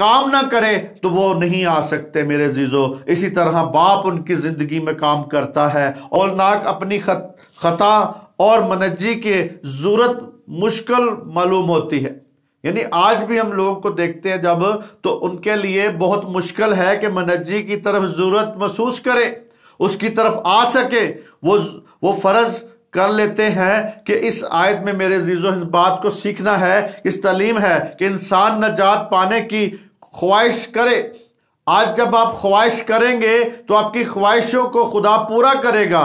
کام نہ کرے تو وہ نہیں آ سکتے میرے عزیزو۔ اسی طرح باپ ان کی زندگی میں کام کرتا ہے، اولناک اپنی خطا اور منجی کی ضرورت مشکل معلوم ہوتی ہے۔ یعنی آج بھی ہم لوگوں کو دیکھتے ہیں جب، تو ان کے لیے بہت مشکل ہے کہ منجی کی طرف ضرورت محسوس کرے، اس کی طرف آ سکے۔ وہ فرض کر لیتے ہیں کہ اس آیت میں میرے عزیزو اس بات کو سیکھنا ہے، اس تعلیم ہے کہ انسان نجات پانے کی خواہش کرے۔ آج جب آپ خواہش کریں گے تو آپ کی خواہشوں کو خدا پورا کرے گا۔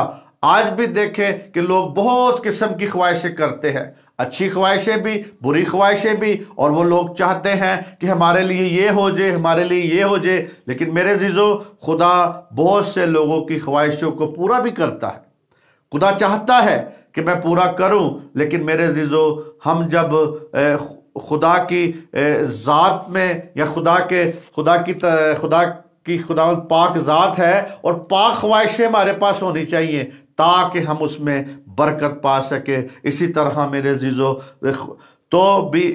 آج بھی دیکھیں کہ لوگ بہت قسم کی خواہشیں کرتے ہیں، اچھی خواہشیں بھی، بری خواہشیں بھی، اور وہ لوگ چاہتے ہیں کہ ہمارے لیے یہ ہو جائے، ہمارے لیے یہ ہو جائے۔ لیکن میرے عزیزو، خدا بہت سے لوگوں کی خواہشوں کو پورا بھی کرتا ہے۔ خدا چاہتا ہے کہ میں پورا کروں، لیکن میرے عزیزو، ہم جب خدا کی ذات میں یا خدا پاک ذات ہے، اور پاک خواہشیں ہمارے پاس ہونی چاہیے تاکہ ہم اس میں برکت پا سکے۔ اسی طرح میرے عزیزو، تو بھی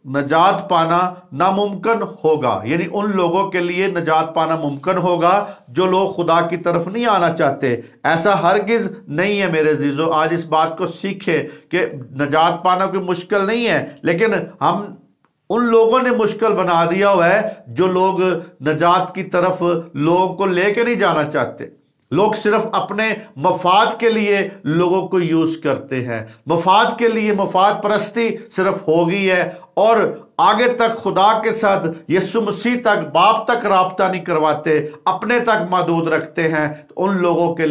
نجات پانا ناممکن ہوگا، یعنی ان لوگوں کے لیے نجات پانا ممکن ہوگا جو لوگ خدا کی طرف نہیں آنا چاہتے۔ ایسا ہرگز نہیں ہے میرے عزیزو۔ آج اس بات کو سیکھے کہ نجات پانا کوئی مشکل نہیں ہے، لیکن ہم ان لوگوں نے مشکل بنا دیا ہوا ہے جو لوگ نجات کی طرف لوگوں کو لے کے نہیں جانا چاہتے۔ لوگ صرف اپنے مفاد کے لیے لوگوں کو یوز کرتے ہیں، مفاد کے لیے مفاد پرستی صرف ہو گئی ہے، اور آگے تک خدا کے ساتھ یسوع مسیح تک، باپ تک رابطہ نہیں کرواتے، اپنے تک محدود رکھتے ہیں۔ تو ان لوگوں کے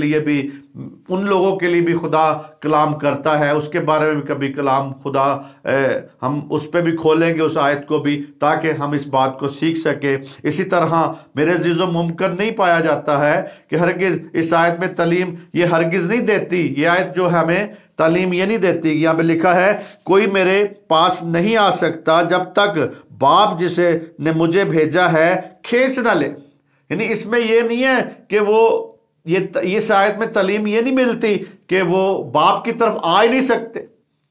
لیے بھی خدا کلام کرتا ہے۔ اس کے بارے میں بھی کبھی کلام خدا، ہم اس پہ بھی کھولیں گے اس آیت کو بھی، تاکہ ہم اس بات کو سیکھ سکے۔ اسی طرح میرے عزیزو، ممکن نہیں پایا جاتا ہے کہ ہرگز اس آیت میں تعلیم یہ ہرگز نہیں دیتی، یہ آیت جو ہے ہمیں تعلیم یہ نہیں دیتی۔ یہاں پہ لکھا ہے، کوئی میرے پاس نہیں آ سکتا جب تک باپ جسے نے مجھے بھیجا ہے کھینچ نہ لے۔ یعنی اس میں یہ نہیں ہے کہ اس آیت میں تعلیم یہ نہیں ملتی کہ وہ باپ کی طرف آ ہی نہیں سکتے۔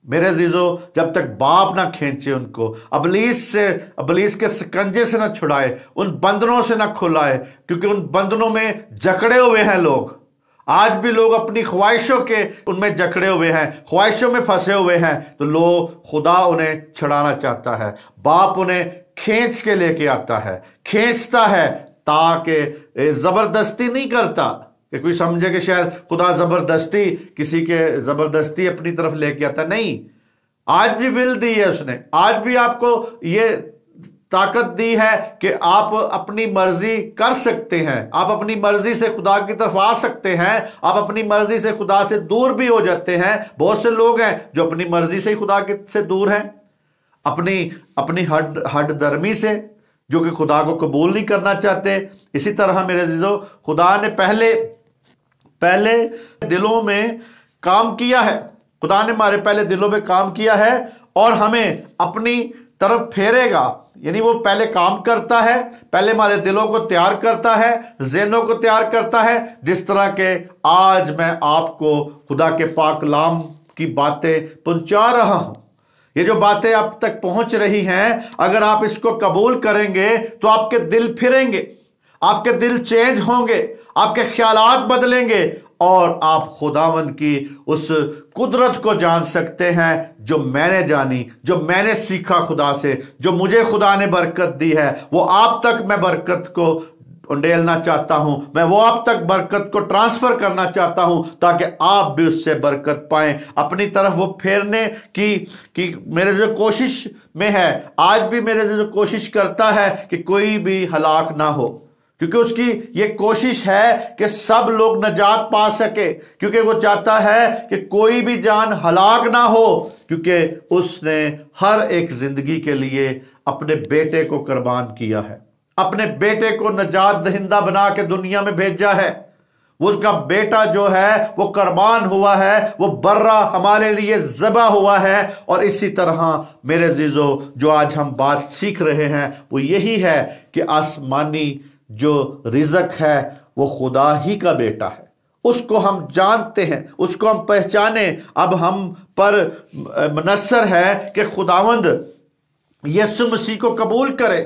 میرے عزیزو، جب تک باپ نہ کھینچے ان کو، ابلیس کے سکنجے سے نہ چھڑائے، ان بندنوں سے نہ کھلائے، کیونکہ ان بندنوں میں جکڑے ہوئے ہیں لوگ۔ آج بھی لوگ اپنی خواہشوں کے ان میں جکڑے ہوئے ہیں، خواہشوں میں پھنسے ہوئے ہیں، تو خدا انہیں چھڑانا چاہتا ہے۔ باپ انہیں کھینچ کے لے کے آتا ہے، کھینچتا ہے، تاکہ زبردستی نہیں کرتا کہ کوئی سمجھے کہ شاید خدا زبردستی اپنی طرف لے کے آتا۔ نہیں، آج بھی ول دی ہے اس نے، آج بھی آپ کو یہ طاقت دی ہے کہ آپ اپنی مرضی کر سکتے ہیں، آپ اپنی مرضی سے خدا کی طرف آ سکتے ہیں، آپ اپنی مرضی سے خدا سے دور بھی ہو جاتے ہیں۔ بہت سے لوگ ہیں جو اپنی مرضی سے ہی خدا سے دور ہیں، اپنی ہڈ درمی سے، جو کہ خدا کو قبول نہیں کرنا چاہتے۔ اسی طرح میرے عزیزو، خدا نے پہلے دلوں میں کام کیا ہے، خدا نے ہمارے پہلے دلوں میں کام کیا ہے، اور ہمیں اپنی طرف پھیرے گا۔ یعنی وہ پہلے کام کرتا ہے، پہلے ہمارے دلوں کو تیار کرتا ہے، ذہنوں کو تیار کرتا ہے، جس طرح کہ آج میں آپ کو خدا کے پاک کلام کی باتیں پہنچا رہا ہوں۔ یہ جو باتیں آپ تک پہنچ رہی ہیں، اگر آپ اس کو قبول کریں گے تو آپ کے دل پھریں گے، آپ کے دل چینج ہوں گے، آپ کے خیالات بدلیں گے، اور آپ خداوند کی اس قدرت کو جان سکتے ہیں جو میں نے جانی، جو میں نے سیکھا خدا سے، جو مجھے خدا نے برکت دی ہے۔ وہ آپ تک میں برکت کو انڈیلنا چاہتا ہوں، میں وہ آپ تک برکت کو ٹرانسفر کرنا چاہتا ہوں، تاکہ آپ بھی اس سے برکت پائیں۔ اپنی طرف وہ پھیرنے کی میرے جو کوشش میں ہے، آج بھی میرے جو کوشش کرتا ہے کہ کوئی بھی ہلاک نہ ہو، کیونکہ اس کی یہ کوشش ہے کہ سب لوگ نجات پا سکے، کیونکہ وہ چاہتا ہے کہ کوئی بھی جان ہلاک نہ ہو، کیونکہ اس نے ہر ایک زندگی کے لیے اپنے بیٹے کو قربان کیا ہے، اپنے بیٹے کو نجات دہندہ بنا کے دنیا میں بھیجا ہے۔ اس کا بیٹا جو ہے وہ قربان ہوا ہے، وہ برہ ہمارے لیے ذبح ہوا ہے۔ اور اسی طرح میرے عزیزو، جو آج ہم بات سیکھ رہے ہیں وہ یہی ہے کہ آسمانی جو رزق ہے وہ خدا ہی کا بیٹا ہے، اس کو ہم جانتے ہیں، اس کو ہم پہچانے۔ اب ہم پر منحصر ہے کہ خداوند یسوع مسیح کو قبول کرے،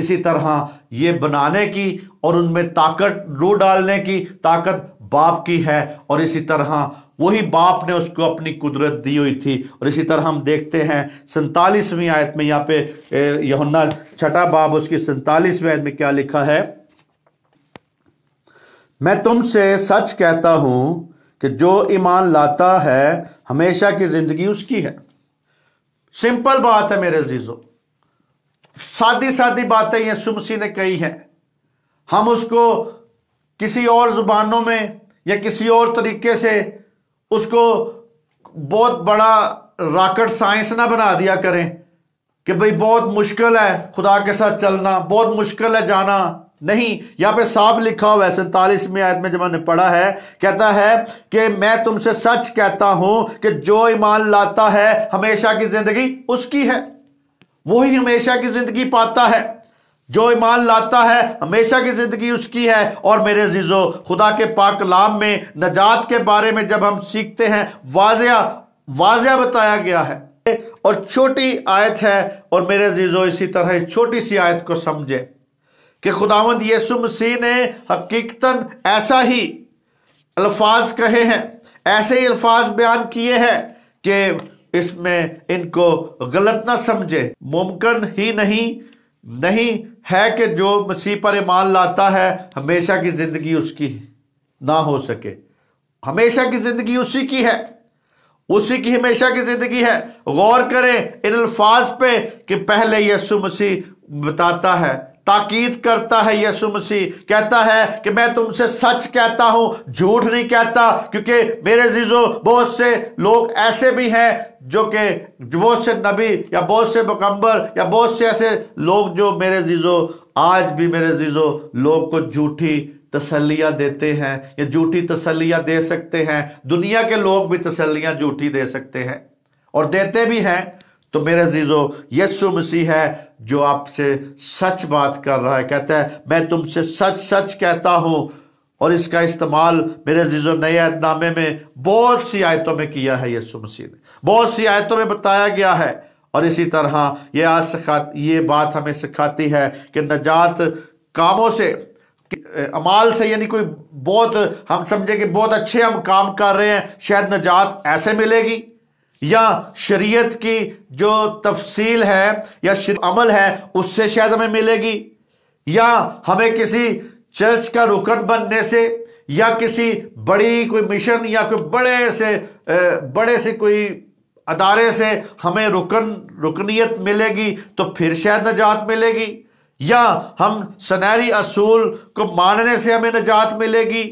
اسی طرح یہ بنانے کی اور ان میں طاقت روح ڈالنے کی طاقت باپ کی ہے، اور اسی طرح وہی باپ نے اس کو اپنی قدرت دی ہوئی تھی۔ اور اسی طرح ہم دیکھتے ہیں 47ویں آیت میں، یہاں پہ یوحنا 6 باب اس کی 47ویں آیت میں کیا لکھا ہے؟ میں تم سے سچ کہتا ہوں کہ جو ایمان لاتا ہے ہمیشہ کی زندگی اس کی ہے۔ سمپل بات ہے میرے عزیزو، سادی سادی باتیں یسوع مسیح نے کہی ہیں، ہم اس کو کسی اور زبانوں میں یا کسی اور طریقے سے اس کو بہت بڑا راکٹ سائنس نہ بنا دیا کریں کہ بھئی بہت مشکل ہے خدا کے ساتھ چلنا، بہت مشکل ہے جانا۔ نہیں، یہاں پہ صاف لکھا ہوا ہے 47ویں آیت میں جب میں نے پڑھا ہے، کہتا ہے کہ میں تم سے سچ کہتا ہوں کہ جو ایمان لاتا ہے ہمیشہ کی زندگی اس کی ہے، وہی ہمیشہ کی زندگی پاتا ہے۔ جو ایمان لاتا ہے ہمیشہ کی زندگی اس کی ہے۔ اور میرے عزیزو، خدا کے پاک کلام میں نجات کے بارے میں جب ہم سیکھتے ہیں، واضح بتایا گیا ہے، اور چھوٹی آیت ہے، اور میرے عزیزو اسی طرح اس چھوٹی سی آیت کو سمجھے کہ خداوند یسوع مسیح نے حقیقتاً ایسا ہی الفاظ کہے ہیں، ایسے ہی الفاظ بیان کیے ہیں کہ اس میں ان کو غلط نہ سمجھے۔ ممکن ہی نہیں ہے کہ جو مسیح پر ایمان لاتا ہے ہمیشہ کی زندگی اس کی نہ ہو سکے۔ ہمیشہ کی زندگی اسی کی ہے، اسی کی ہمیشہ کی زندگی ہے۔ غور کریں ان الفاظ پہ کہ پہلے یسوع مسیح بتاتا ہے، تاکید کرتا ہے، یسوع مسیح کہتا ہے کہ میں تم سے سچ کہتا ہوں، جھوٹ نہیں کہتا، کیونکہ میرے عزیزو بہت سے لوگ ایسے بھی ہیں جو کہ بہت سے نبی یا بہت سے پیغمبر یا بہت سے ایسے لوگ جو میرے عزیزو آج بھی میرے عزیزو لوگ کو جھوٹی تسلیاں دیتے ہیں یا جھوٹی تسلیاں دے سکتے ہیں۔ دنیا کے لوگ بھی تسلیاں جھوٹی دے سکتے ہیں اور دیتے بھی ہیں۔ تو میرے عزیزو یسوع مسیح ہے جو آپ سے سچ بات کر رہا ہے، کہتا ہے میں تم سے سچ کہتا ہوں۔ اور اس کا استعمال میرے عزیزو نئے عہد نامے میں بہت سی آیتوں میں کیا ہے، یسوع مسیح نے بہت سی آیتوں میں بتایا گیا ہے۔ اور اسی طرح یہ بات ہمیں سکھاتی ہے کہ نجات کاموں سے، اعمال سے، یعنی کوئی بہت ہم سمجھے کہ بہت اچھے ہم کام کر رہے ہیں شاید نجات ایسے ملے گی، یا شریعت کی جو تفصیل ہے یا عمل ہے اس سے شاید ہمیں ملے گی، یا ہمیں کسی چرچ کا رکن بننے سے یا کسی بڑی کوئی مشن یا کوئی بڑے سے کوئی ادارے سے ہمیں رکنیت ملے گی تو پھر شاید نجات ملے گی، یا ہم سنہری اصول کو ماننے سے ہمیں نجات ملے گی،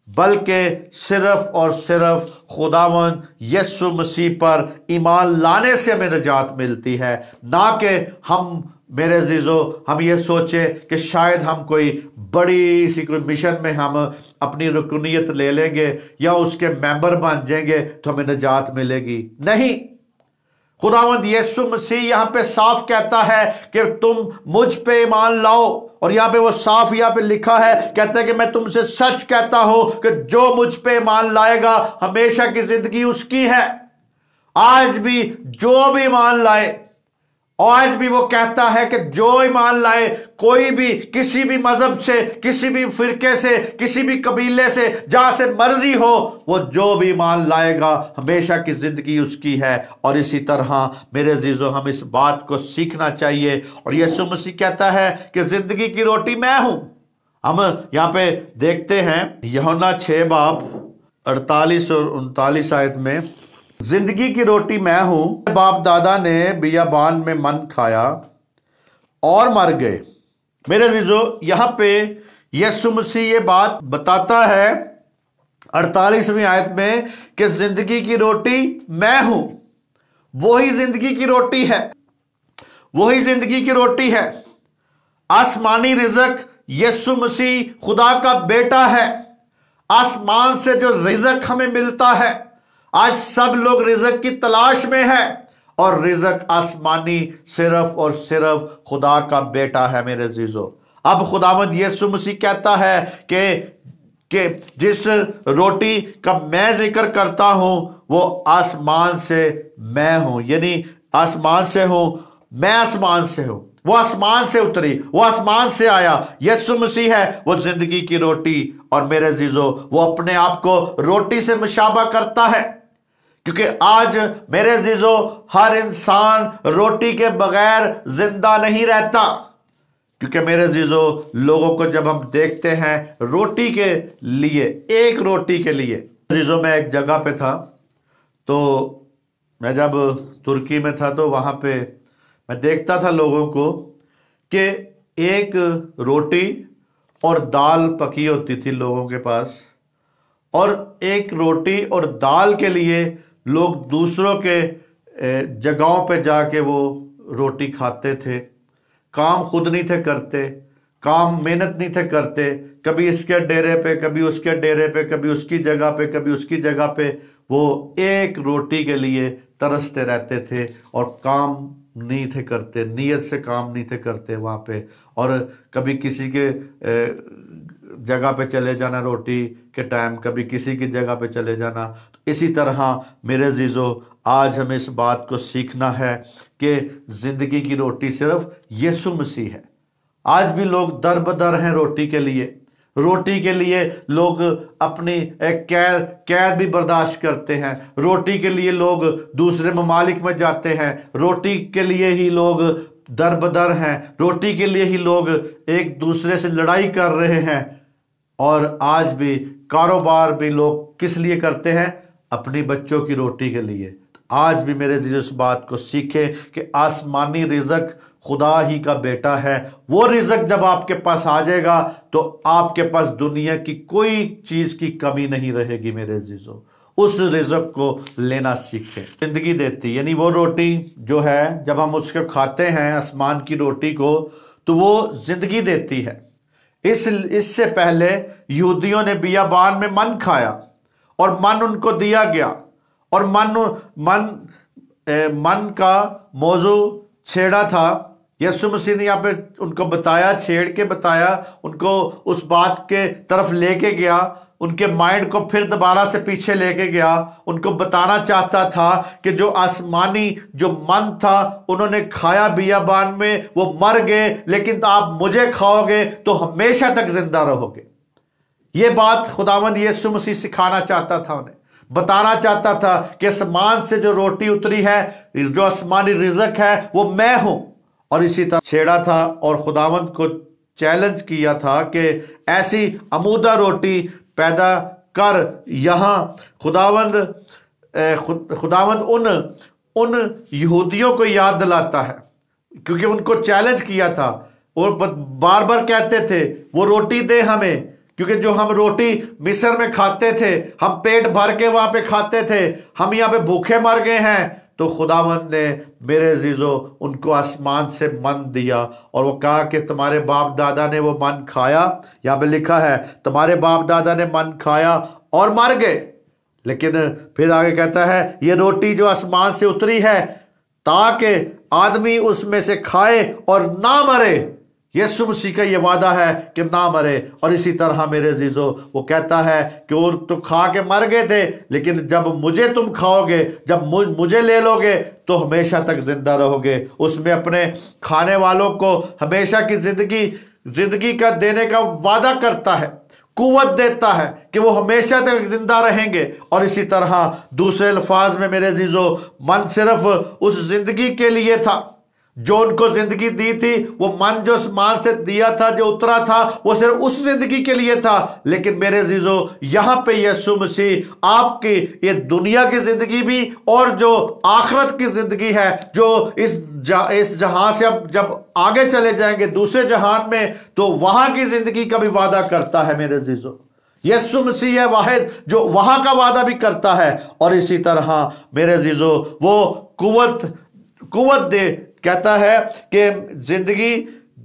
بلکہ صرف اور صرف خداوند یسوع مسیح پر ایمان لانے سے ہمیں نجات ملتی ہے۔ نہ کہ ہم میرے عزیزو ہم یہ سوچیں کہ شاید ہم کوئی بڑی سی کوئی مشن میں ہم اپنی رکنیت لے لیں گے یا اس کے ممبر بن جائیں گے تو ہمیں نجات ملے گی۔ نہیں، خداوند یسوع مسیح یہاں پہ صاف کہتا ہے کہ تم مجھ پہ ایمان لاؤ، اور یہاں پہ وہ صاف یہاں پہ لکھا ہے، کہتا ہے کہ میں تم سے سچ کہتا ہوں کہ جو مجھ پہ ایمان لائے گا ہمیشہ کی زندگی اس کی ہے۔ آج بھی جو بھی ایمان لائے، آج بھی وہ کہتا ہے کہ جو ایمان لائے، کوئی بھی کسی بھی مذہب سے، کسی بھی فرقے سے، کسی بھی قبیلے سے، جہاں سے مرضی ہو، وہ جو بھی ایمان لائے گا ہمیشہ کی زندگی اس کی ہے۔ اور اسی طرح میرے عزیزو ہم اس بات کو سیکھنا چاہیے۔ اور یسوع مسیح کہتا ہے کہ زندگی کی روٹی میں ہوں۔ ہم یہاں پہ دیکھتے ہیں یوحنا 6 باب 48 اور 39 آیت میں، زندگی کی روٹی میں ہوں، باپ دادا نے بیابان میں من کھایا اور مر گئے۔ میرے عزیزو یہاں پہ یسوع مسیح یہ بات بتاتا ہے 48ویں آیت میں کہ زندگی کی روٹی میں ہوں۔ وہی زندگی کی روٹی ہے، وہی زندگی کی روٹی ہے۔ آسمانی رزق یسوع مسیح خدا کا بیٹا ہے۔ آسمان سے جو رزق ہمیں ملتا ہے، آج سب لوگ رزق کی تلاش میں ہیں، اور رزق آسمانی صرف اور صرف خدا کا بیٹا ہے میرے عزیزو۔ اب خداوند یسوع مسیح کہتا ہے کہ جس روٹی کا میں ذکر کرتا ہوں وہ آسمان سے میں ہوں، یعنی آسمان سے ہوں، میں آسمان سے ہوں۔ وہ آسمان سے اتری, وہ آسمان سے آیا. یسوع مسیح ہے وہ زندگی کی روٹی. اور میرے عزیزو وہ اپنے آپ کو روٹی سے مشابہ کرتا ہے, کیونکہ آج میرے عزیزو ہر انسان روٹی کے بغیر زندہ نہیں رہتا. کیونکہ میرے عزیزو لوگوں کو جب ہم دیکھتے ہیں روٹی کے لیے, ایک روٹی کے لیے. عزیزو میں ایک جگہ پہ تھا, تو میں جب ترکی میں تھا تو وہاں پہ میں دیکھتا تھا لوگوں کو کہ ایک روٹی اور دال پکی ہوتی تھی لوگوں کے پاس, اور ایک روٹی اور دال کے لیے لوگ دوسروں کے جگہوں پہ جا کے وہ روٹی کھاتے تھے. کام خود نہیں تھے کرتے, کام محنت نہیں تھے کرتے, کبھی اس کے ڈیرے پہ, کبھی اس کے ڈیرے پہ, کبھی اس کی جگہ پہ, کبھی اس کی جگہ پہ, وہ ایک روٹی کے لیے ترستے رہتے تھے اور کام نہیں تھے کرتے, نیت سے کام نہیں تھے کرتے وہاں پہ. اور کبھی کسی کے جگہ پہ چلے جانا روٹی کے ٹائم, کبھی کسی کی جگہ پہ چلے جانا. اسی طرح میرے عزیزو آج ہمیں اس بات کو سیکھنا ہے کہ زندگی کی روٹی صرف یسوع مسیح ہے. آج بھی لوگ در بدر ہیں روٹی کے لیے. روٹی کے لیے لوگ اپنی ایک قید بھی برداشت کرتے ہیں. روٹی کے لیے لوگ دوسرے ممالک میں جاتے ہیں. روٹی کے لیے ہی لوگ در بدر ہیں. روٹی کے لیے ہی لوگ ایک دوسرے سے لڑائی کر رہے ہیں. اور آج بھی کاروبار بھی لوگ کس لیے کرتے ہیں؟ اپنی بچوں کی روٹی کے لیے. آج بھی میرے عزیز اس بات کو سیکھیں کہ آسمانی رزق خدا ہی کا بیٹا ہے. وہ رزق جب آپ کے پاس آ جائے گا تو آپ کے پاس دنیا کی کوئی چیز کی کمی نہیں رہے گی. میرے عزیزو اس رزق کو لینا سیکھیں. زندگی دیتی, یعنی وہ روٹی جو ہے جب ہم اس کو کھاتے ہیں آسمان کی روٹی کو, تو وہ زندگی دیتی ہے. اس سے پہلے یہودیوں نے بیابان میں من کھایا اور من ان کو دیا گیا, اور من کا موضوع چھیڑا تھا. یسوع مسیح نے یہاں پہ ان کو بتایا, چھیڑ کے بتایا, ان کو اس بات کے طرف لے کے گیا, ان کے مائنڈ کو پھر دوبارہ سے پیچھے لے کے گیا. ان کو بتانا چاہتا تھا کہ جو آسمانی جو من تھا انہوں نے کھایا بیابان میں, وہ مر گئے, لیکن آپ مجھے کھاؤ گے تو ہمیشہ تک زندہ رہو گے. یہ بات خداوند یسوع مسیح سکھانا چاہتا تھا, انہیں بتانا چاہتا تھا کہ آسمان سے جو روٹی اتری ہے, جو آسمانی رزق ہے, وہ میں ہوں. اور اسی طرح چھیڑا تھا اور خداوند کو چیلنج کیا تھا کہ ایسی عمودہ روٹی پیدا کر. یہاں خداوند ان یہودیوں کو یاد دلاتا ہے, کیونکہ ان کو چیلنج کیا تھا. اور بار بار کہتے تھے وہ روٹی دے ہمیں, کیونکہ جو ہم روٹی مصر میں کھاتے تھے, ہم پیٹ بھر کے وہاں پہ کھاتے تھے, ہم یہاں پہ بھوکے مر گئے ہیں. تو خداوند نے میرے عزیزو ان کو آسمان سے من دیا, اور وہ کہا کہ تمہارے باپ دادا نے وہ من کھایا. یہاں پہ لکھا ہے تمہارے باپ دادا نے من کھایا اور مر گئے. لیکن پھر آگے کہتا ہے یہ روٹی جو آسمان سے اتری ہے تاکہ آدمی اس میں سے کھائے اور نہ مرے. یسوع مسیح کا یہ وعدہ ہے کہ نہ مرے. اور اسی طرح میرے عزیزو وہ کہتا ہے کہ وہ تو کھا کے مر گئے تھے, لیکن جب مجھے تم کھاؤ گے, جب مجھے لے لو گے تو ہمیشہ تک زندہ رہو گے. اس میں اپنے کھانے والوں کو ہمیشہ کی زندگی کا دینے کا وعدہ کرتا ہے, قوت دیتا ہے کہ وہ ہمیشہ تک زندہ رہیں گے. اور اسی طرح دوسرے الفاظ میں میرے عزیزو من صرف اس زندگی کے لیے تھا جو ان کو زندگی دی تھی. وہ من جو آسمان سے دیا تھا, جو اترا تھا, وہ صرف اس زندگی کے لیے تھا. لیکن میرے عزیزو یہاں پہ یسوع مسیح آپ کی یہ دنیا کی زندگی بھی اور جو آخرت کی زندگی ہے, جو اس جہاں سے اب جب آگے چلے جائیں گے دوسرے جہان میں, تو وہاں کی زندگی کا بھی وعدہ کرتا ہے. میرے عزیزو یسوع مسیح ہے واحد جو وہاں کا وعدہ بھی کرتا ہے. اور اسی طرح میرے عزیزو وہ قوت دے, کہتا ہے کہ زندگی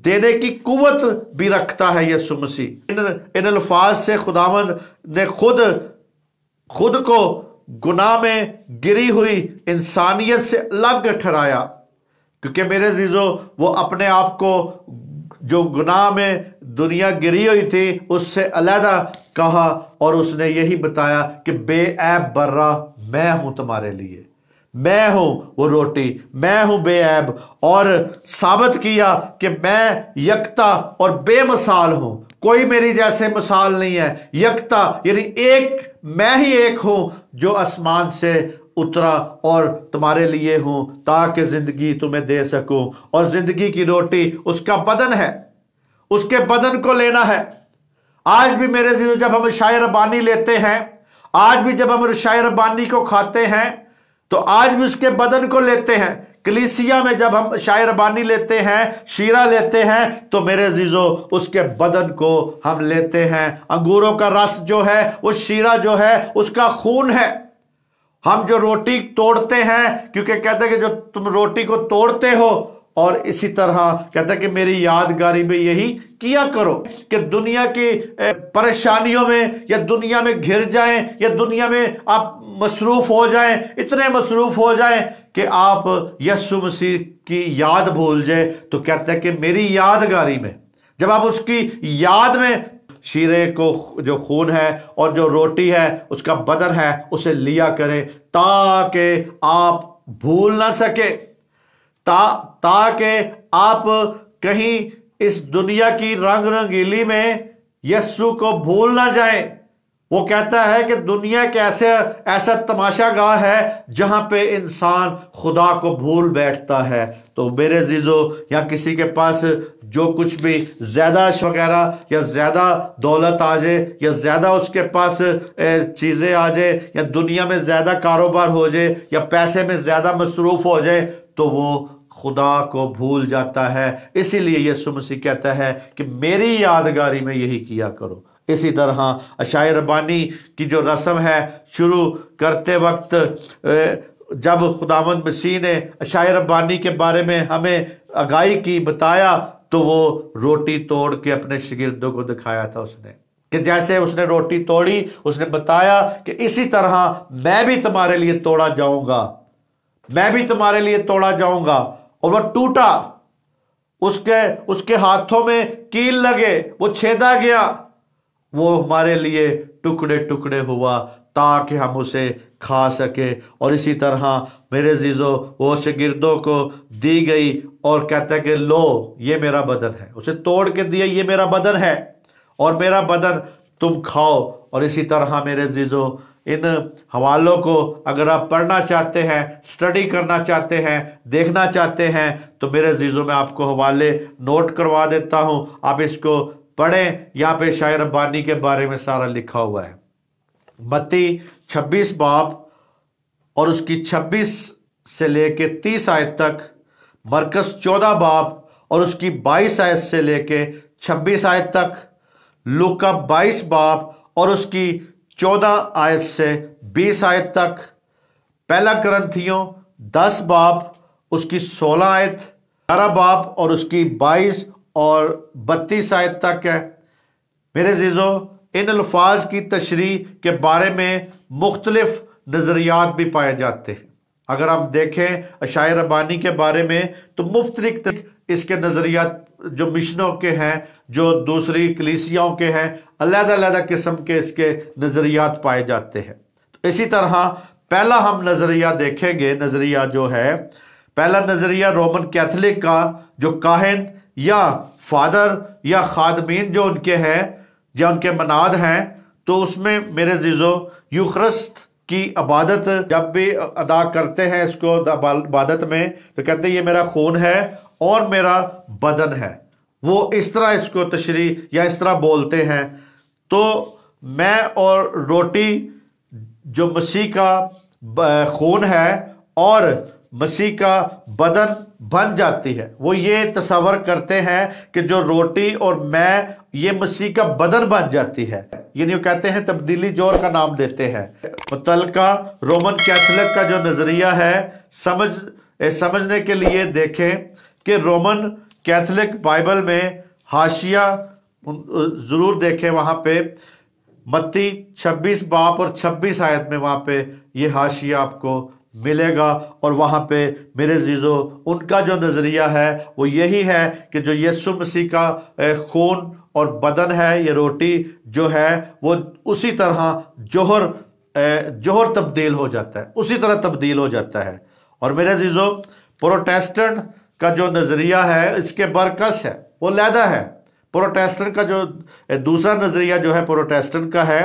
دینے کی قوت بھی رکھتا ہے یسوع مسیح. ان الفاظ سے خداوند نے خود کو گناہ میں گری ہوئی انسانیت سے الگ ٹھہرایا, کیونکہ میرے عزیزو وہ اپنے آپ کو جو گناہ میں دنیا گری ہوئی تھی اس سے علیحدہ کہا, اور اس نے یہی بتایا کہ بے عیب برہ میں ہوں تمہارے لیے. میں ہوں وہ روٹی، میں ہوں بے عیب، اور ثابت کیا کہ میں یکتا اور بے مثال ہوں، کوئی میری جیسے مثال نہیں ہے۔ یکتا یعنی ایک، میں ہی ایک ہوں جو آسمان سے اترا اور تمہارے لیے ہوں تاکہ زندگی تمہیں دے سکوں، اور زندگی کی روٹی اس کا بدن ہے، اس کے بدن کو لینا ہے۔ آج بھی میرے عزیزو جب ہم عشاء ربانی لیتے ہیں، آج بھی جب ہم عشاء ربانی کو کھاتے ہیں تو آج بھی اس کے بدن کو لیتے ہیں۔ کلیسیا میں جب ہم عشاء ربانی لیتے ہیں، شیرہ لیتے ہیں، تو میرے عزیزو اس کے بدن کو ہم لیتے ہیں۔ انگوروں کا رس جو ہے، وہ شیرہ جو ہے، اس کا خون ہے۔ ہم جو روٹی توڑتے ہیں، کیونکہ کہتے ہیں کہ جو تم روٹی کو توڑتے ہو، اور اسی طرح کہتا ہے کہ میری یادگاری میں یہی کیا کرو، کہ دنیا کی پریشانیوں میں یا دنیا میں گھر جائیں یا دنیا میں آپ مصروف ہو جائیں، اتنے مصروف ہو جائیں کہ آپ یسوع مسیح کی یاد بھول جائیں، تو کہتا ہے کہ میری یادگاری میں جب آپ اس کی یاد میں شیرے کو جو خون ہے اور جو روٹی ہے اس کا بدن ہے اسے لیا کریں، تاکہ آپ بھول نہ سکے، تاکہ آپ کہیں اس دنیا کی رنگ رنگیلی میں یسوع کو بھول نہ جائیں۔ وہ کہتا ہے کہ دنیا کے ایسا تماشا گاہ ہے جہاں پہ انسان خدا کو بھول بیٹھتا ہے۔ تو میرے عزیزو، یا کسی کے پاس جو کچھ بھی زیادہ وغیرہ یا زیادہ دولت آ جائے یا زیادہ اس کے پاس چیزیں آ جائے یا دنیا میں زیادہ کاروبار ہو جائے یا پیسے میں زیادہ مصروف ہو جائے تو وہ خدا کو بھول جاتا ہے۔ اسی لیے یسوع مسیح کہتا ہے کہ میری یادگاری میں یہی کیا کرو۔ اسی طرح عشاء ربانی کی جو رسم ہے، شروع کرتے وقت جب خداوند مسیح نے عشاء ربانی کے بارے میں ہمیں آگاہی کی، بتایا، تو وہ روٹی توڑ کے اپنے شاگردوں کو دکھایا تھا اس نے، کہ جیسے اس نے روٹی توڑی، اس نے بتایا کہ اسی طرح میں بھی تمہارے لیے توڑا جاؤں گا، میں بھی تمہارے لیے توڑا جاؤں گا۔ اور وہ ٹوٹا، اس کے ہاتھوں میں کیل لگے، وہ چھیدا گیا، وہ ہمارے لیے ٹکڑے ٹکڑے ہوا تاکہ ہم اسے کھا سکے۔ اور اسی طرح میرے عزیزو وہ شاگردوں کو دی گئی اور کہتا ہے کہ لو یہ میرا بدن ہے، اسے توڑ کے دیا، یہ میرا بدن ہے اور میرا بدن تم کھاؤ۔ اور اسی طرح میرے عزیزو ان حوالوں کو اگر آپ پڑھنا چاہتے ہیں، سٹڈی کرنا چاہتے ہیں، دیکھنا چاہتے ہیں، تو میرے عزیزوں میں آپ کو حوالے نوٹ کروا دیتا ہوں، آپ اس کو پڑھیں۔ یہاں پہ عشاء ربانی کے بارے میں سارا لکھا ہوا ہے۔ متی 26 باب اور اس کی 26 سے لے کے 30 آیت تک، مرکز 14 باب اور اس کی 22 آیت سے لے کے 26 آیت تک، لوکا 22 باب اور اس کی 14 آیت سے 20 آیت تک، پہلا کرنتھیوں 10 باب اس کی 16 آیت، 11 باب اور اس کی 22 اور 32 آیت تک ہے۔ میرے عزیزو، ان الفاظ کی تشریح کے بارے میں مختلف نظریات بھی پائے جاتے ہیں۔ اگر ہم دیکھیں عشاء ربانی کے بارے میں تو مختلف اس کے نظریات جو مشنوں کے ہیں، جو دوسری کلیسیاؤں کے ہیں، علیحدہ علیحدہ قسم کے اس کے نظریات پائے جاتے ہیں۔ تو اسی طرح پہلا ہم نظریہ دیکھیں گے، نظریہ جو ہے پہلا نظریہ رومن کیتھولک کا، جو کاہن یا فادر یا خادمین جو ان کے ہیں یا ان کے مناد ہیں، تو اس میں میرے عزیزو یوخرست کی عبادت جب بھی ادا کرتے ہیں اس کو عبادت میں، تو کہتے ہیں یہ میرا خون ہے اور میرا بدن ہے۔ وہ اس طرح اس کو تشریح یا اس طرح بولتے ہیں۔ تو میں اور روٹی جو مسیح کا خون ہے اور مسیح کا بدن بن جاتی ہے، وہ یہ تصور کرتے ہیں کہ جو روٹی اور میں یہ مسیح کا بدن بن جاتی ہے، یعنی وہ کہتے ہیں تبدیلی جوڑ کا نام دیتے ہیں۔ متعلقہ رومن کیتھولک کا جو نظریہ ہے، سمجھنے کے لیے دیکھیں کہ رومن کیتھولک بائبل میں حاشیہ ضرور دیکھیں، وہاں پہ متی 26 باب اور 26 آیت میں وہاں پہ یہ حاشیہ آپ کو ملے گا۔ اور وہاں پہ میرے عزیزو ان کا جو نظریہ ہے وہ یہی ہے کہ جو یسوع مسیح کا خون اور بدن ہے، یہ روٹی جو ہے وہ اسی طرح جوہر جوہر تبدیل ہو جاتا ہے، اسی طرح تبدیل ہو جاتا ہے۔ اور میرے عزیزو، پروٹیسٹنٹ کا جو نظریہ ہے اس کے برعکس ہے، وہ علیحدہ ہے۔ پروٹیسٹنٹ کا جو دوسرا نظریہ جو ہے پروٹیسٹنٹ کا ہے،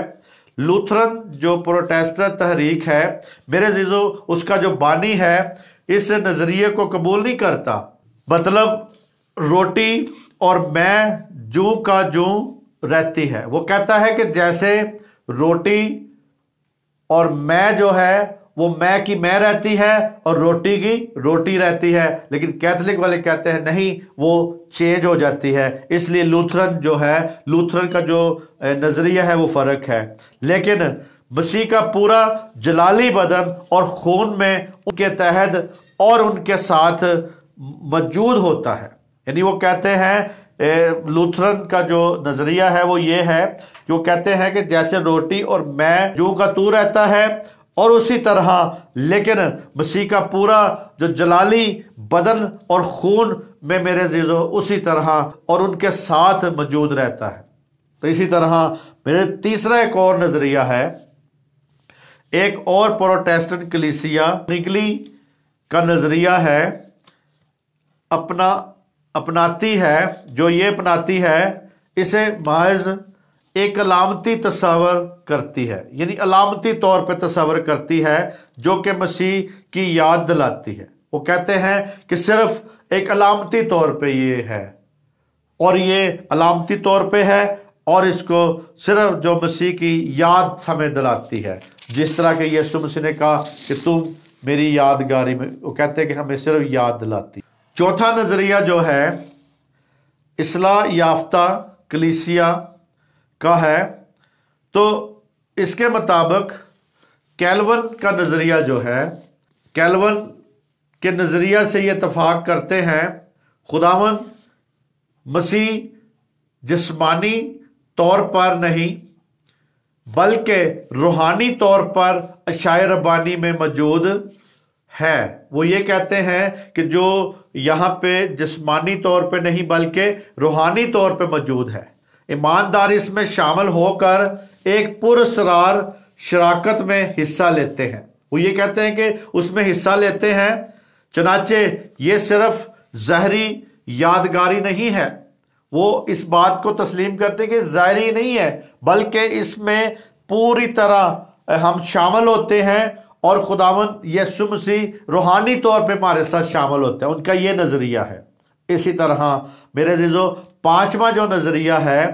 لوتھرن جو پروٹیسٹنٹ تحریک ہے میرے عزیزو، اس کا جو بانی ہے اس نظریے کو قبول نہیں کرتا۔ مطلب روٹی اور میں جوں کا جوں رہتی ہے، وہ کہتا ہے کہ جیسے روٹی اور میں جو ہے وہ میں کی میں رہتی ہے اور روٹی کی روٹی رہتی ہے، لیکن کیتھولک والے کہتے ہیں نہیں، وہ چینج ہو جاتی ہے۔ اس لیے لوتھرن جو ہے، لوتھرن کا جو نظریہ ہے وہ فرق ہے۔ لیکن مسیح کا پورا جلالی بدن اور خون میں ان کے تحت اور ان کے ساتھ موجود ہوتا ہے۔ یعنی وہ کہتے ہیں، لوتھرن کا جو نظریہ ہے وہ یہ ہے کہ وہ کہتے ہیں کہ جیسے روٹی اور میں جو کا تو رہتا ہے، اور اسی طرح لیکن مسیح کا پورا جو جلالی بدن اور خون میں میرے عزیزو اسی طرح اور ان کے ساتھ موجود رہتا ہے۔ تو اسی طرح میرے تیسرا ایک اور نظریہ ہے، ایک اور پروٹیسٹنٹ کلیسیا نگلی کا نظریہ ہے، اپناتی ہے، جو یہ اپناتی ہے اسے محض ایک علامتی تصور کرتی ہے، یعنی علامتی طور پہ تصور کرتی ہے جو کہ مسیح کی یاد دلاتی ہے۔ وہ کہتے ہیں کہ صرف ایک علامتی طور پہ یہ ہے، اور یہ علامتی طور پہ ہے، اور اس کو صرف جو مسیح کی یاد ہمیں دلاتی ہے، جس طرح کہ یسوع مسیح نے کہا کہ تم میری یادگاری میں، وہ کہتے ہیں کہ ہمیں صرف یاد دلاتی۔ چوتھا نظریہ جو ہے اصلاح یافتہ کلیسیا کا ہے، تو اس کے مطابق کیلون کا نظریہ جو ہے، کیلون کے نظریہ سے یہ اتفاق کرتے ہیں خداوند مسیح جسمانی طور پر نہیں بلکہ روحانی طور پر اشعیا ربانی میں موجود ہے۔ وہ یہ کہتے ہیں کہ جو یہاں پہ جسمانی طور پہ نہیں بلکہ روحانی طور پہ موجود ہے، ایمانداری اس میں شامل ہو کر ایک پراسرار شراکت میں حصہ لیتے ہیں۔ وہ یہ کہتے ہیں کہ اس میں حصہ لیتے ہیں، چنانچہ یہ صرف ظاہری یادگاری نہیں ہے، وہ اس بات کو تسلیم کرتے ہیں کہ ظاہری نہیں ہے بلکہ اس میں پوری طرح ہم شامل ہوتے ہیں، اور خداوند یسوع مسیح روحانی طور پہ ہمارے ساتھ شامل ہوتے ہیں۔ ان کا یہ نظریہ ہے۔ اسی طرح میرے عزیزو، پانچواں جو نظریہ ہے،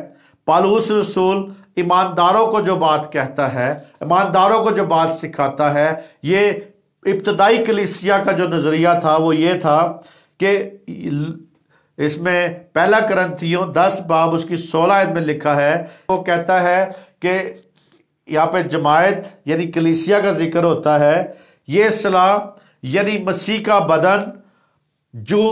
پالوس رسول ایمانداروں کو جو بات کہتا ہے، ایمانداروں کو جو بات سکھاتا ہے، یہ ابتدائی کلیسیا کا جو نظریہ تھا وہ یہ تھا کہ اس میں پہلا کرنتھیوں 10 باب اس کی 16 آیت میں لکھا ہے، وہ کہتا ہے کہ یہاں پہ جماعت یعنی کلیسیا کا ذکر ہوتا ہے، یہ صلاح یعنی مسیح کا بدن جو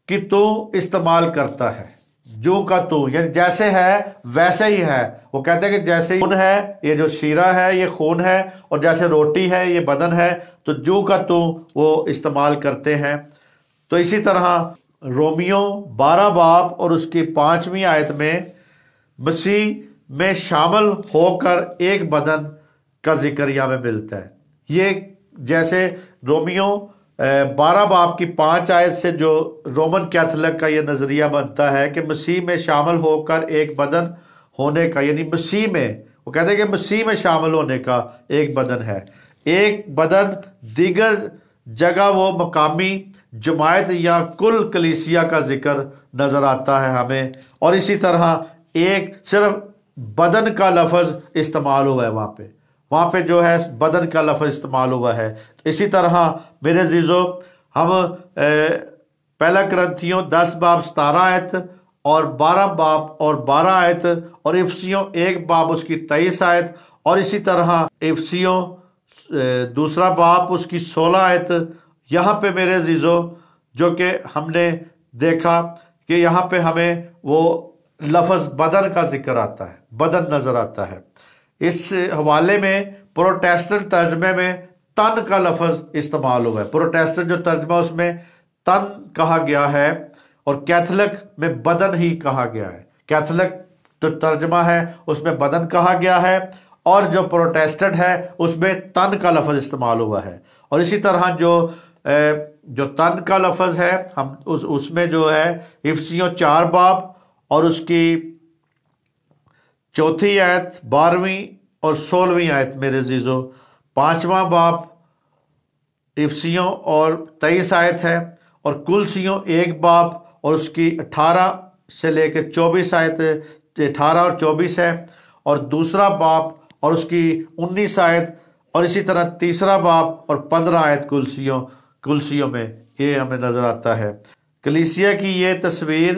کہ تو استعمال کرتا ہے، جو کا تو یعنی جیسے ہے ویسے ہی ہے۔ وہ کہتے ہیں کہ جیسے خون ہے، یہ جو شیرہ ہے یہ خون ہے، اور جیسے روٹی ہے یہ بدن ہے، تو جو کا تو وہ استعمال کرتے ہیں۔ تو اسی طرح رومیو 12 باب اور اس کی 5ویں آیت میں مسیح میں شامل ہو کر ایک بدن کا ذکر یہاں میں ملتا ہے۔ یہ جیسے رومیو 12 باب کی 5 آیت سے جو رومن کیتھولک کا یہ نظریہ بنتا ہے کہ مسیح میں شامل ہو کر ایک بدن ہونے کا، یعنی مسیح میں، وہ کہتے ہیں کہ مسیح میں شامل ہونے کا ایک بدن ہے۔ ایک بدن دیگر جگہ وہ مقامی جماعت یا کل کلیسیا کا ذکر نظر آتا ہے ہمیں، اور اسی طرح ایک صرف بدن کا لفظ استعمال ہوا ہے وہاں پہ جو ہے بدن کا لفظ استعمال ہوا ہے۔ اسی طرح میرے عزیزو، ہم پہلا کرنتھیوں 10 باب 17 آیت اور 12 باب اور 12 آیت، اور افسیوں 1 باب اس کی 23 آیت، اور اسی طرح افسیوں 2 باب اس کی 16 آیت، یہاں پہ میرے عزیزو جو کہ ہم نے دیکھا کہ یہاں پہ ہمیں وہ لفظ بدن کا ذکر آتا ہے، بدن نظر آتا ہے۔ اس حوالے میں پروٹیسٹنٹ ترجمے میں تن کا لفظ استعمال ہوا ہے۔ پروٹیسٹنٹ جو ترجمہ اس میں تن کہا گیا ہے، اور کیتھولک میں بدن ہی کہا گیا ہے۔ کیتھولک جو ترجمہ ہے اس میں بدن کہا گیا ہے، اور جو پروٹیسٹنٹ ہے اس میں تن کا لفظ استعمال ہوا ہے، اور اسی طرح جو تن کا لفظ ہے ہم اس میں جو ہے افسیوں 4 باب اور اس کی 4 آیت 12ویں اور 16ویں آیت میرے عزیزو، 5واں باب افسیوں اور 23 آیت ہے، اور کلسیوں 1 باب اور اس کی 18 سے لے کے 24 آیت 18 اور 24 ہے، اور دوسرا باب اور اس کی 19 آیت، اور اسی طرح تیسرا باب اور 15 آیت کلسیوں میں یہ ہمیں نظر آتا ہے۔ کلیسیا کی یہ تصویر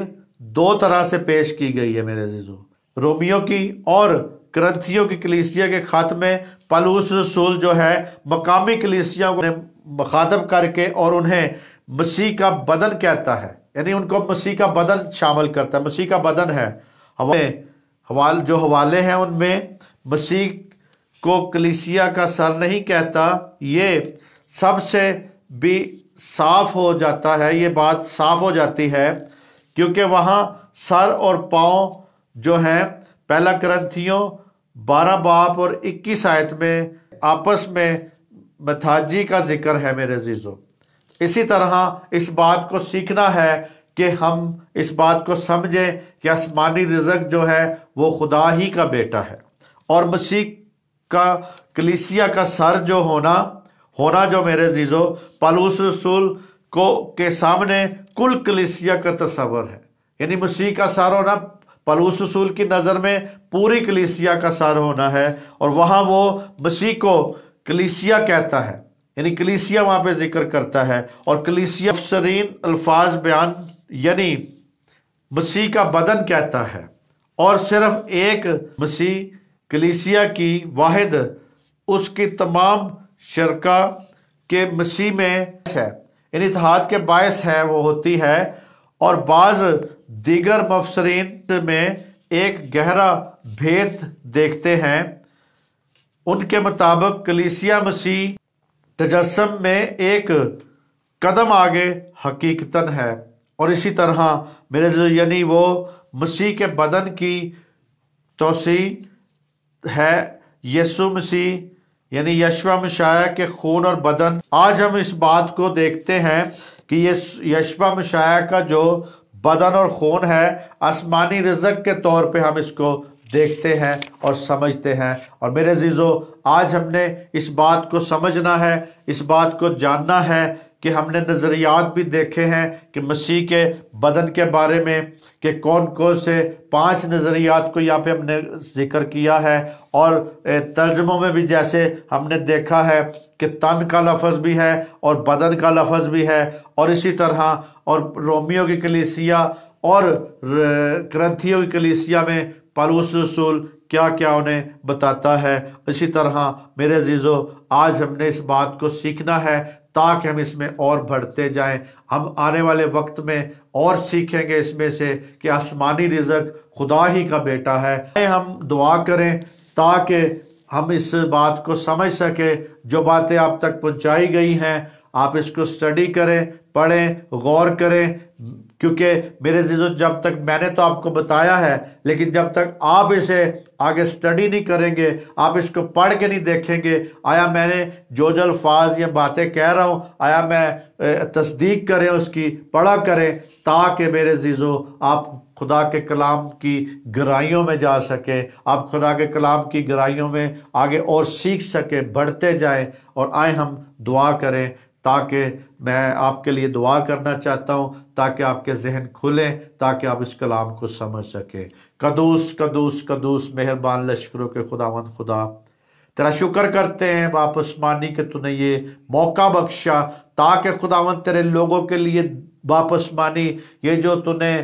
2 طرح سے پیش کی گئی ہے میرے عزیزو، رومیوں کی اور کرنتھیوں کی کلیسیا کے خط میں پالوس رسول جو ہے مقامی کلیسیا کو مخاطب کر کے اور انہیں مسیح کا بدن کہتا ہے، یعنی ان کو مسیح کا بدن شامل کرتا ہے، مسیح کا بدن ہے۔ جو حوالے ہیں ان میں مسیح کو کلیسیا کا سر نہیں کہتا، یہ سب سے بھی صاف ہو جاتا ہے، یہ بات صاف ہو جاتی ہے، کیونکہ وہاں سر اور پاؤں جو ہیں پہلا کرنتھیوں 12 باب اور 21 آیت میں آپس میں میتھاجی کا ذکر ہے میرے عزیزو۔ اسی طرح اس بات کو سیکھنا ہے کہ ہم اس بات کو سمجھیں کہ آسمانی رزق جو ہے وہ خدا ہی کا بیٹا ہے، اور مسیح کا کلیسیا کا سر جو ہونا جو میرے عزیزو پالوس رسول کے سامنے کل کلیسیا کا تصور ہے، یعنی مسیح کا سر ہونا پالوس رسول کی نظر میں پوری کلیسیا کا سر ہونا ہے، اور وہاں وہ مسیح کو کلیسیا کہتا ہے، یعنی کلیسیا وہاں پہ ذکر کرتا ہے، اور کلیسیا افسرین الفاظ بیان یعنی مسیح کا بدن کہتا ہے، اور صرف ایک مسیح کلیسیا کی واحد اس کی تمام شرکا کے مسیح میں ہے، ان اتحاد کے باعث ہے وہ ہوتی ہے، اور بعض دیگر مفسرین میں ایک گہرا بھید دیکھتے ہیں۔ ان کے مطابق کلیسیا مسیح تجسم میں ایک قدم آگے حقیقتاً ہے، اور اسی طرح میرے یعنی وہ مسیح کے بدن کی توسیع ہے، یسوع مسیح یعنی یشوع مشیح کے خون اور بدن۔ آج ہم اس بات کو دیکھتے ہیں کہ یشوع مشیح کا جو بدن اور خون ہے آسمانی رزق کے طور پہ ہم اس کو دیکھتے ہیں اور سمجھتے ہیں، اور میرے عزیزو آج ہم نے اس بات کو سمجھنا ہے، اس بات کو جاننا ہے کہ ہم نے نظریات بھی دیکھے ہیں کہ مسیح کے بدن کے بارے میں کہ کون سے 5 نظریات کو یہاں پہ ہم نے ذکر کیا ہے، اور ترجموں میں بھی جیسے ہم نے دیکھا ہے کہ تن کا لفظ بھی ہے اور بدن کا لفظ بھی ہے، اور اسی طرح اور رومیوں کی کلیسیا اور کرنتھیوں کی کلیسیا میں پالوس رسول کیا کیا انہیں بتاتا ہے۔ اسی طرح میرے عزیزو آج ہم نے اس بات کو سیکھنا ہے تاکہ ہم اس میں اور بڑھتے جائیں، ہم آنے والے وقت میں اور سیکھیں گے اس میں سے کہ آسمانی رزق خدا ہی کا بیٹا ہے۔ ہم دعا کریں تاکہ ہم اس بات کو سمجھ سکیں، جو باتیں آپ تک پہنچائی گئی ہیں آپ اس کو اسٹڈی کریں، پڑھیں، غور کریں، کیونکہ میرے عزیزو جب تک میں نے تو آپ کو بتایا ہے، لیکن جب تک آپ اسے آگے اسٹڈی نہیں کریں گے، آپ اس کو پڑھ کے نہیں دیکھیں گے، آیا میں نے جو الفاظ یا باتیں کہہ رہا ہوں آیا میں تصدیق کریں اس کی، پڑھا کریں، تاکہ میرے عزیزو آپ خدا کے کلام کی گہرائیوں میں جا سکیں، آپ خدا کے کلام کی گہرائیوں میں آگے اور سیکھ سکیں، بڑھتے جائیں۔ اور آئیں ہم دعا کریں، تاکہ میں آپ کے لیے دعا کرنا چاہتا ہوں تاکہ آپ کے ذہن کھلیں، تاکہ آپ اس کلام کو سمجھ سکیں۔ قدوس قدوس قدوس مہربان لشکروں کے خداوند خدا، تیرا شکر کرتے ہیں باپ آسمانی کہ تو نے یہ موقع بخشا تاکہ خداوند تیرے لوگوں کے لیے باپ آسمانی یہ جو تو نے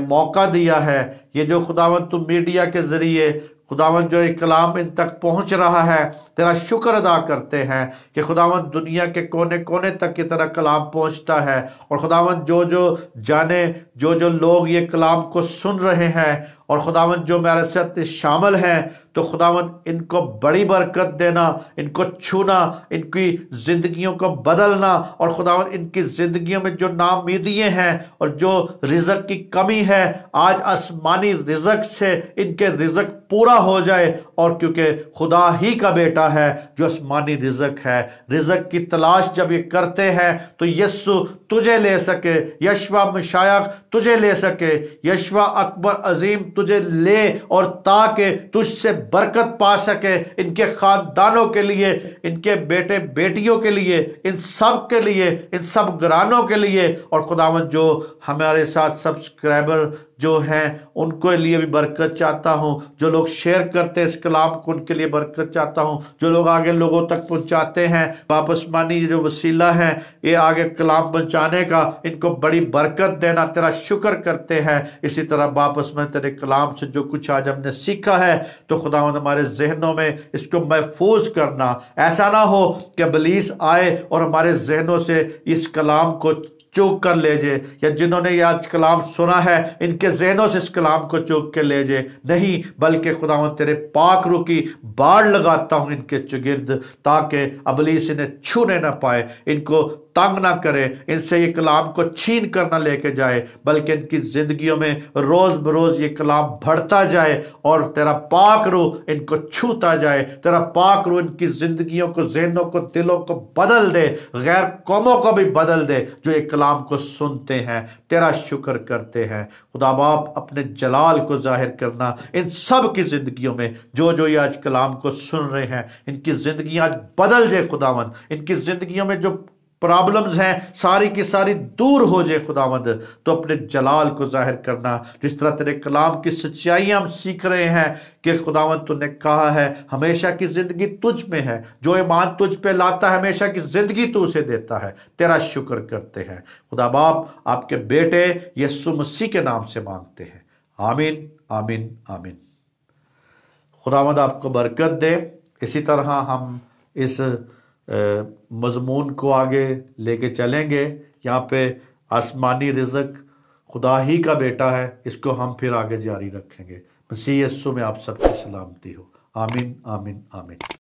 موقع دیا ہے، یہ جو خداوند تو میڈیا کے ذریعے خداوند جو یہ کلام ان تک پہنچ رہا ہے، تیرا شکر ادا کرتے ہیں کہ خداوند دنیا کے کونے کونے تک کی طرح کلام پہنچتا ہے، اور خداوند جو جانے جو لوگ یہ کلام کو سن رہے ہیں، اور خداوند جو میرے ساتھ شامل ہیں، تو خداوند ان کو بڑی برکت دینا، ان کو چھونا، ان کی زندگیوں کو بدلنا، اور خداوند ان کی زندگیوں میں جو ناامیدیاں ہیں اور جو رزق کی کمی ہے، آج آسمانی رزق سے ان کے رزق پورا ہو جائے، اور کیونکہ خدا ہی کا بیٹا ہے جو آسمانی رزق ہے، رزق کی تلاش جب یہ کرتے ہیں تو یسوع تجھے لے سکے، یشوع مشائخ تجھے لے سکے، یشوع اکبر عظیم تجھے لے، اور تاکہ تجھ سے برکت پا سکے، ان کے خاندانوں کے لیے، ان کے بیٹے بیٹیوں کے لیے، ان سب کے لیے، ان سب گھرانوں کے لیے، اور خداوند جو ہمارے ساتھ سبسکرائبر جو ہیں ان کے لیے بھی برکت چاہتا ہوں، جو لوگ شیئر کرتے ہیں اس کلام کو ان کے لیے برکت چاہتا ہوں، جو لوگ آگے لوگوں تک پہنچاتے ہیں، باپ آسمانی جو وسیلہ ہے یہ آگے کلام پہنچانے کا، ان کو بڑی برکت دینا، تیرا شکر کرتے ہیں۔ اسی طرح باپ آسمانی تیرے کلام سے جو کچھ آج ہم نے سیکھا ہے تو خداوند ہمارے ذہنوں میں اس کو محفوظ کرنا، ایسا نہ ہو کہ ابلیس آئے اور ہمارے ذہنوں سے اس کلام کو چوک کر لے جائے، یا جنہوں نے یہ آج کلام سنا ہے ان کے ذہنوں سے اس کلام کو چوک کے لے جائے، نہیں، بلکہ خداوند تیرے پاک روح کی باڑ لگاتا ہوں ان کے چگرد، تاکہ ابلیس انہیں چھونے نہ پائے، ان کو تنگ نہ کرے، ان سے یہ کلام کو چھین کر نہ لے کے جائے، بلکہ ان کی زندگیوں میں روز بروز یہ کلام بڑھتا جائے، اور تیرا پاک روح ان کو چھوتا جائے، تیرا پاک روح ان کی زندگیوں کو، ذہنوں کو، دلوں کو بدل دے، غیر قوموں کو بھی بدل دے جو یہ کلام کو سنتے ہیں، تیرا شکر کرتے ہیں۔ خدا باپ اپنے جلال کو ظاہر کرنا ان سب کی زندگیوں میں، جو یہ آج کلام کو سن رہے ہیں، ان کی زندگیاں آج بدل جائے خداوند، ان کی زندگیوں میں جو پرابلمز ہیں ساری کی ساری دور ہو جائے خداوند، تو اپنے جلال کو ظاہر کرنا، جس طرح تیرے کلام کی سچائیاں ہم سیکھ رہے ہیں کہ خداوند تو نے کہا ہے ہمیشہ کی زندگی تجھ میں ہے، جو ایمان تجھ پہ لاتا ہے ہمیشہ کی زندگی تو اسے دیتا ہے، تیرا شکر کرتے ہیں خدا باپ، آپ کے بیٹے یسوع مسیح کے نام سے مانگتے ہیں، آمین آمین آمین۔ خداوند آپ کو برکت دے۔ اسی طرح ہم اس مضمون کو آگے لے کے چلیں گے، یہاں پہ آسمانی رزق خدا ہی کا بیٹا ہے، اس کو ہم پھر آگے جاری رکھیں گے۔ مسیح یسوع میں آپ سب کی سلامتی ہو، آمین آمین آمین۔